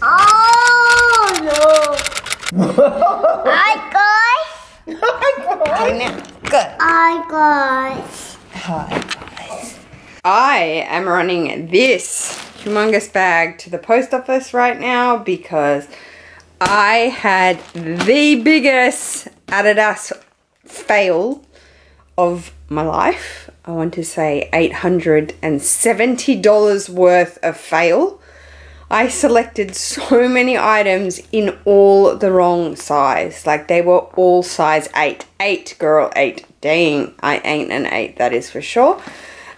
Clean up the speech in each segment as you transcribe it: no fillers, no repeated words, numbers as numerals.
Oh no! Hi guys! Good. Hi guys! Hi guys. I am running this humongous bag to the post office right now because I had the biggest ADIDAS fail of my life. I want to say $870 worth of fail. I selected so many items in all the wrong size. Like they were all size 8. 8, girl, 8. Dang, I ain't an 8, that is for sure.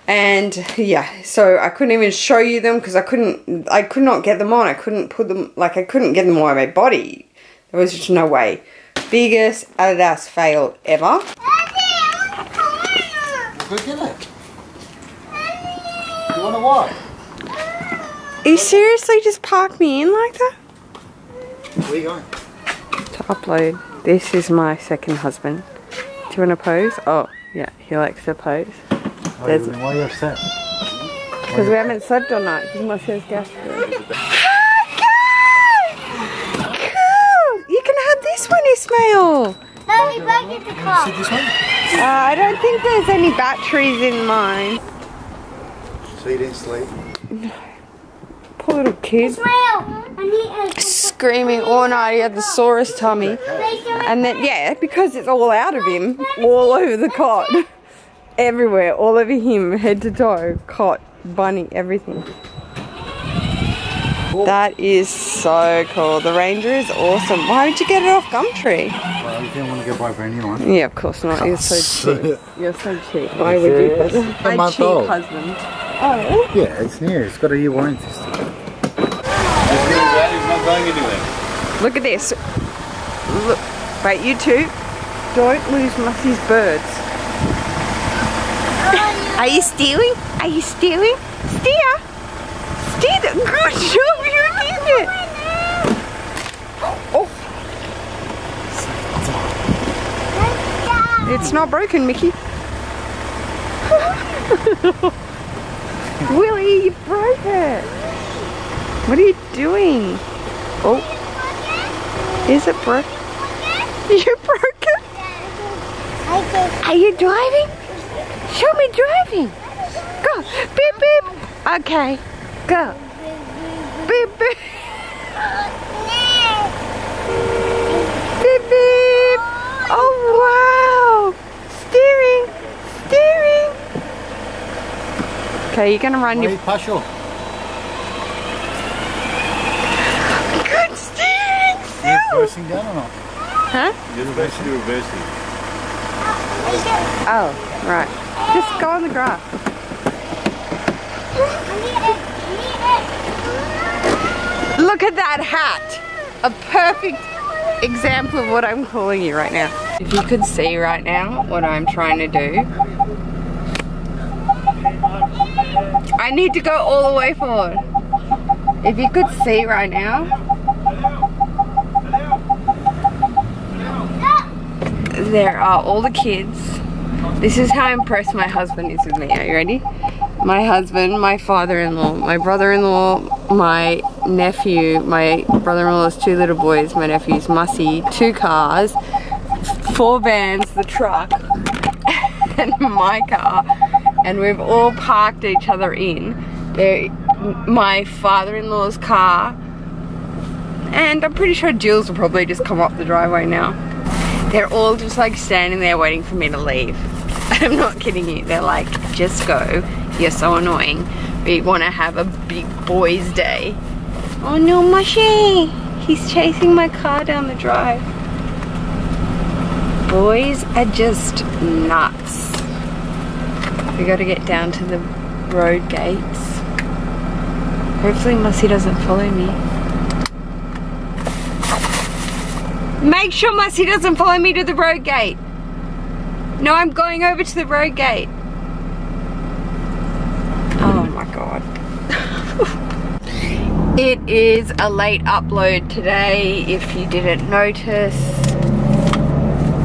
And yeah, so I couldn't even show you them because I could not get them on. I couldn't put them, like I couldn't get them on my body. There was just no way. Biggest ADIDAS fail ever. Go get it. You want to walk? Are you seriously just park me in like that? Where are you going? To upload. This is my second husband. Do you want to pose? Oh, yeah, he likes to pose. Why are you upset? Because we haven't slept all night because my son's gas. Cool! You can have this one, Ismail! No, we back in the car. See this one? I don't think there's any batteries in mine. So you didn't sleep? No. Poor little kid. Israel, I need Screaming all night, he had the sorest tummy. And then, yeah, because it's all out of him, all over the cot. Everywhere, all over him, head to toe, cot, bunny, everything. Cool. That is so cool. The Ranger is awesome. Why would you get it off Gumtree? Well, you didn't want to go buy a brand new one. Yeah, of course not. You're so cheap. You're so cheap. Why would you? My cheap husband. Oh, really? Yeah, it's new. It's got a year warranty still. It's not going anywhere. Look at this. Look. Wait, you two. Don't lose Mussie's birds. Are you stealing? Are you stealing? Steer! Steer them! Good job, you did it! Oh! It's not broken, Mickey. Willie, you broke it! What are you doing? Oh! Is it broke? You broke it? Are you driving? Show me driving. Go. Beep, beep. Okay. Go. Beep, beep. Beep, beep. Oh, wow. Steering. Steering. Okay, you're going to run your... Partial. Good steering, Phil. You're reversing down or not? Huh? You're supposed to be reversing. Oh, right. Just go on the grass. Look at that hat. A perfect example of what I'm calling you right now. If you could see right now what I'm trying to do. I need to go all the way forward. If you could see right now. There are all the kids. This is how impressed my husband is with me. Are you ready? My husband, my father-in-law, my brother-in-law, my nephew, my brother-in-law's 2 little boys, my nephew's Mussy, 2 cars, 4 vans, the truck, and my car. And we've all parked each other in. My father-in-law's car. And I'm pretty sure Jill's will probably just come up the driveway now. They're all just like standing there waiting for me to leave. I'm not kidding you. They're like, just go. You're so annoying. We want to have a big boys' day. Oh no, Mushy! He's chasing my car down the drive. Boys are just nuts. We got to get down to the road gates. Hopefully Mussy doesn't follow me. Make sure Mussy doesn't follow me to the road gate. No, I'm going over to the road gate. Oh my god. It is a late upload today, if you didn't notice.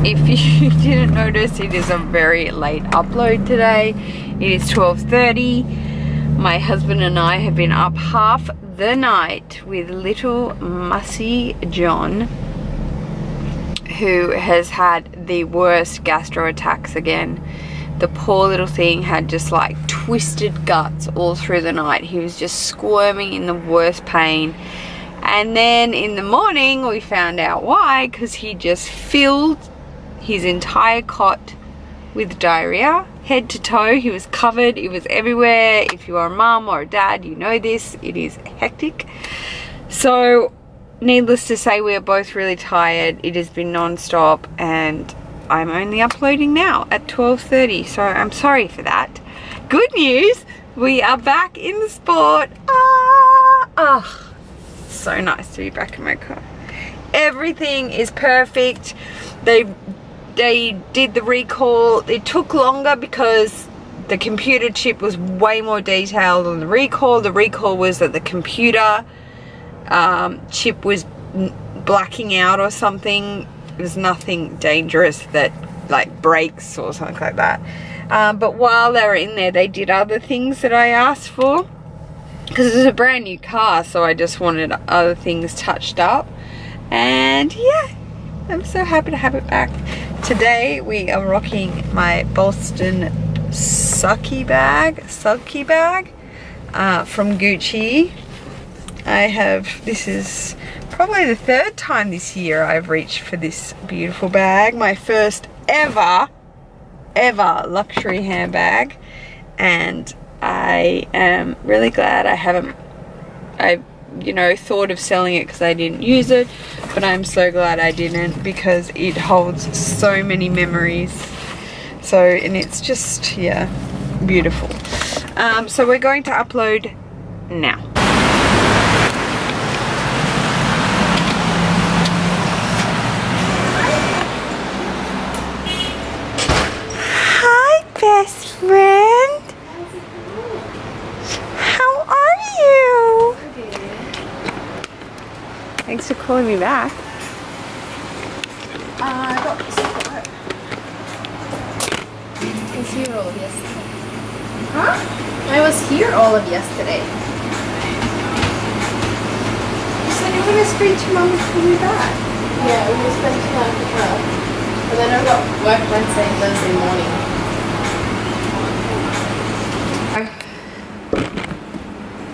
If you didn't notice, it is a very late upload today. It is 12:30. My husband and I have been up half the night with little Mussy John, who has had the worst gastro attacks again. The poor little thing had just like twisted guts all through the night. He was just squirming in the worst pain. And then in the morning we found out why, because he just filled his entire cot with diarrhea, head to toe. He was covered, it was everywhere. If you are a mum or a dad, you know this, it is hectic. So needless to say, we are both really tired. It has been non-stop, and I'm only uploading now at 12:30, so I'm sorry for that. Good news, we are back in the sport. So nice to be back in my car. Everything is perfect. They did the recall. It took longer because the computer chip was way more detailed than the recall. The recall was that the computer chip was blacking out or something. It was nothing dangerous that like breaks or something like that. But while they were in there, they did other things that I asked for, because it's a brand new car, so I just wanted other things touched up. And yeah, I'm so happy to have it back. Today we are rocking my Boston Sucky bag from Gucci. This is probably the third time this year I've reached for this beautiful bag. My first ever luxury handbag, and I am really glad I thought of selling it because I didn't use it, but I'm so glad I didn't, because it holds so many memories. So, and it's just, yeah, beautiful. So we're going to upload now. Hi, best friend. How are you? Thanks for calling me back. I got this support. I was here all of yesterday. Huh? I was here all of yesterday. You said you were going to speak to Mum and call me back. Yeah, we were spending time with her. And then I got work Wednesday and Thursday morning.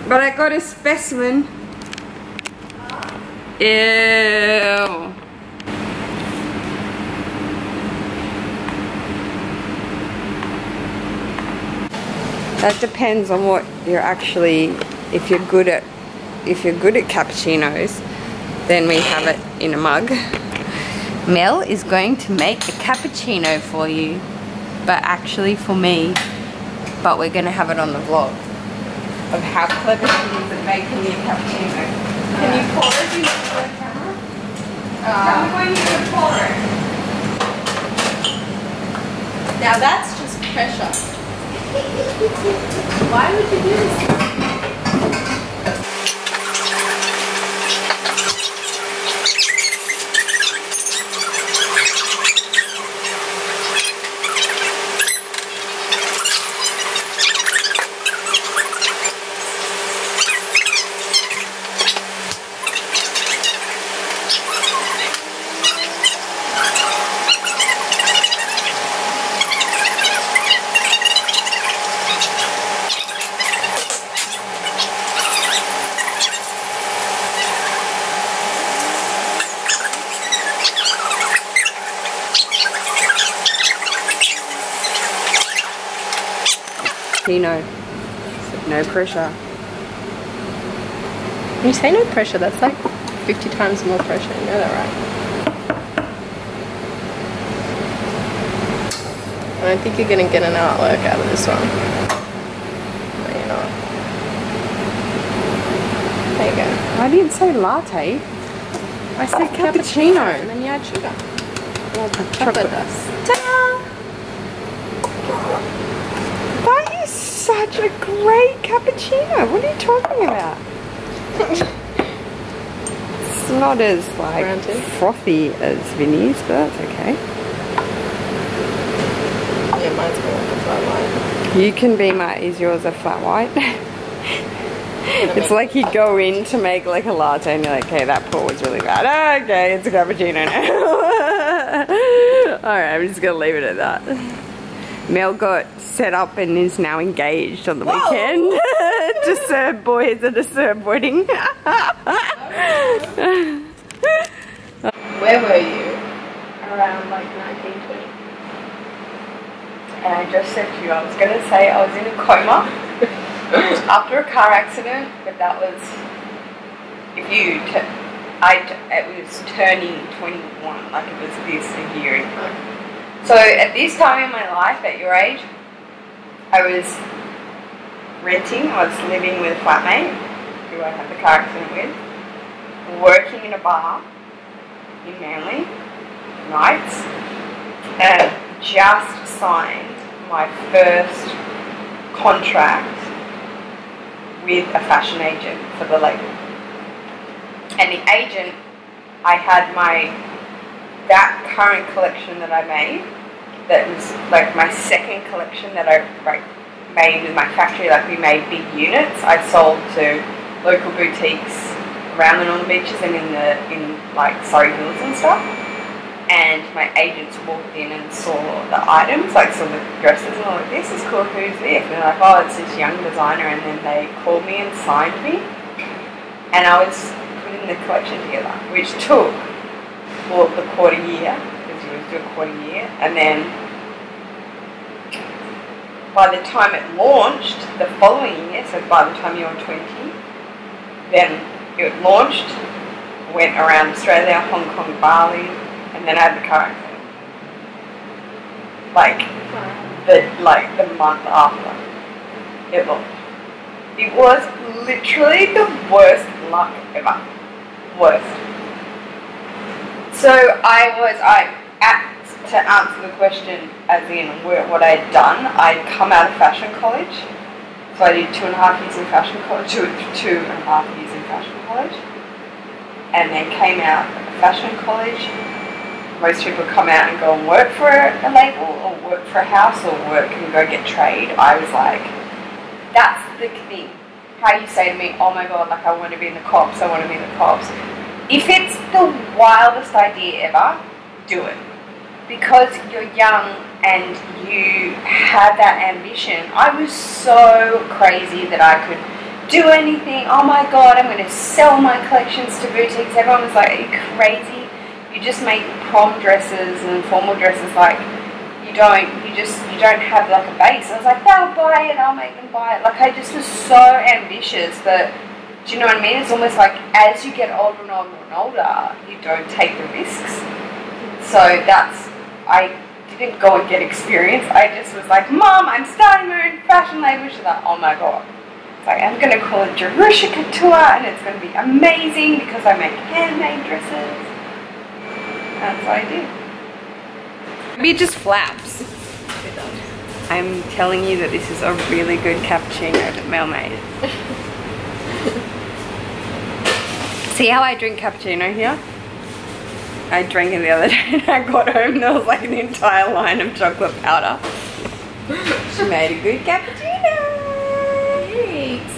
But I got a specimen. Ew. That depends on what you're actually, if you're good at cappuccinos, then we have it in a mug. Mel is going to make a cappuccino for you, but actually for me, but we're going to have it on the vlog of how clever she is at making me a cappuccino. Can you pour it into the camera? I'm going to pour it. Now that's just pressure. Why would you do this? No pressure. When you say no pressure, that's like 50 times more pressure. You know that, right? I don't think you're going to get an artwork out of this one. No, you're not. There you go. I didn't say latte. I said cappuccino. And then you add sugar. Well, Chocolate dust. Ta-da! That is such a great cappuccino. What are you talking about? It's not as like Granted. frothy as Vinny's, but that's okay. Yeah, mine's more like a flat white. You can be my, is yours a flat white? It's like you go in to make like a latte and you're like, okay, that pour was really bad. Okay, it's a cappuccino now. Alright, I'm just gonna leave it at that. Mel got set up and is now engaged on the weekend to serve boys at a serve wedding. Where were you? Around like 1920. And I just said to you, I was going to say I was in a coma after a car accident, but that was, it was turning 21, like it was this a year ago. So at this time in my life, at your age, I was renting, I was living with a flatmate who I had the car accident with, working in a bar in Manly, nights, and just signed my first contract with a fashion agent for the label. And the agent, I had that current collection that I made, that was like my second collection that I made in my factory. Like we made big units. I sold to local boutiques around the Northern Beaches and in like Surrey Hills and stuff. And my agents walked in and saw the items, like saw the dresses, and I'm like, this is cool, who's this? And they're like, oh, it's this young designer. And then they called me and signed me. And I was putting the collection together, which took, well, the quarter year, because you always do a quarter year. And then by the time it launched, the following year, so by the time you're 20, then it launched, went around Australia, Hong Kong, Bali, and then I had the car accident. Like the month after it launched. It was literally the worst luck ever. Worst. So to answer the question as in what I had done, I'd come out of fashion college. So I did 2.5 years in fashion college, 2.5 years in fashion college. And then came out of fashion college. Most people come out and go and work for a label or work for a house or work and go get trade. I was like, that's the thing. How you say to me, oh my god, like I want to be in the cops, I want to be in the cops. If it's the wildest idea ever, do it. Because you're young and you have that ambition. I was so crazy that I could do anything. Oh my god, I'm going to sell my collections to boutiques. Everyone was like, are you crazy? You just make prom dresses and formal dresses, like you don't have like a base. I was like, they'll buy it, I'll make them buy it. Like I just was so ambitious that, do you know what I mean? It's almost like as you get older and older and older, you don't take the risks. So I didn't go and get experience. I just was like, Mom, I'm starting my own fashion label. She's like, oh my god. It's like, I'm going to call it JERUSHA COUTURE and it's going to be amazing because I make handmade dresses. That's what I do. Maybe it just flaps. I'm telling you that this is a really good cappuccino that Mel made. See how I drink cappuccino here? I drank it the other day and I got home and there was like an entire line of chocolate powder. She made a good cappuccino. Thanks.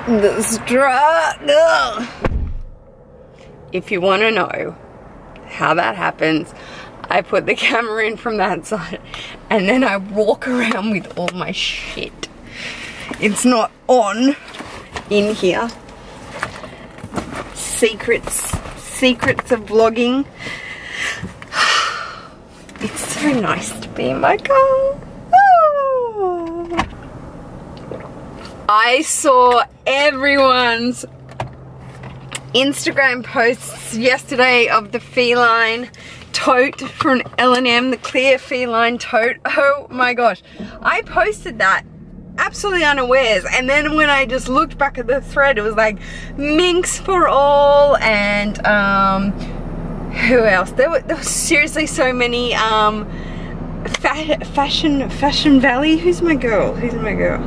The struggle. If you want to know how that happens, I put the camera in from that side and then I walk around with all my shit. It's not on in here. Secrets of vlogging. It's so nice to be in my car. I saw everyone's Instagram posts yesterday of the feline tote from L&M, the clear feline tote. Oh my gosh. I posted that absolutely unawares, and then when I just looked back at the thread, it was like minks for all and who else? There was seriously so many Fashion Valley. Who's my girl?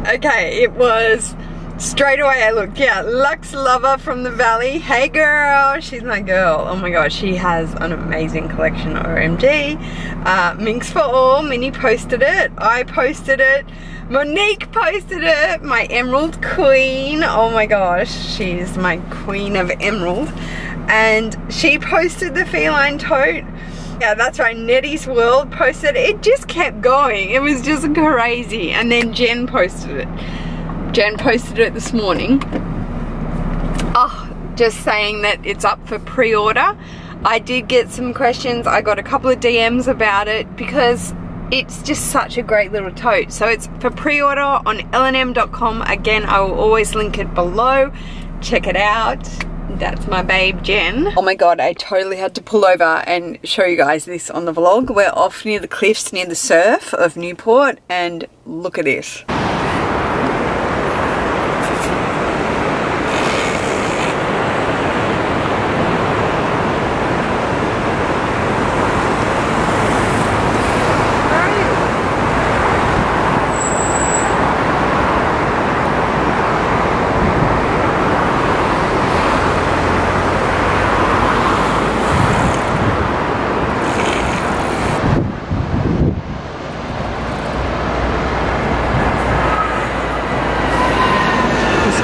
Okay, it was Straight away I looked, yeah, Lux Lover from the Valley. Hey girl, she's my girl. Oh my god, she has an amazing collection, OMG. Minx for All, Minnie posted it, I posted it, Monique posted it, my Emerald Queen. Oh my gosh, she's my queen of emerald. And she posted the feline tote. Yeah, that's right, Nettie's World posted it. It just kept going, it was just crazy. And then Jen posted it. Jen posted it this morning. Oh, just saying that it's up for pre-order. I did get some questions. I got a couple of DMs about it because it's just such a great little tote. So it's for pre-order on lnm.com. Again, I will always link it below. Check it out. That's my babe Jen. Oh my god, I totally had to pull over and show you guys this on the vlog. We're off near the cliffs near the surf of Newport, and look at this.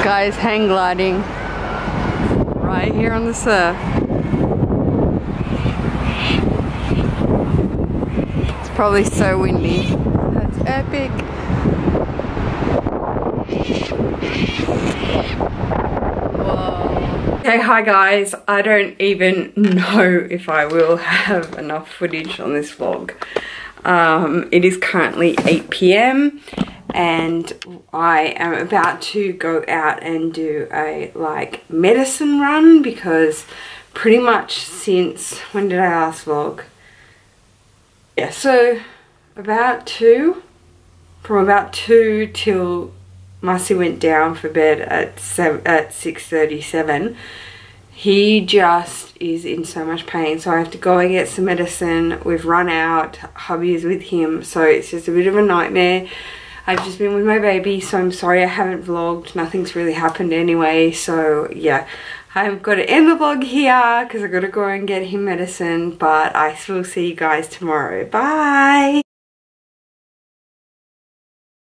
Guys, hang gliding right here on the surf. It's probably so windy. That's epic. Whoa. Okay, hi guys. I don't even know if I will have enough footage on this vlog. It is currently 8 PM. And I am about to go out and do a medicine run, because pretty much since, when did I last vlog? Yeah, so about 2, from about 2 till Marcy went down for bed at 6:37. He just is in so much pain, so I have to go and get some medicine. We've run out, hubby is with him, so it's just a bit of a nightmare. I've just been with my baby, so I'm sorry I haven't vlogged. Nothing's really happened anyway, so yeah. I've got to end the vlog here because I've got to go and get him medicine, but I will see you guys tomorrow. Bye!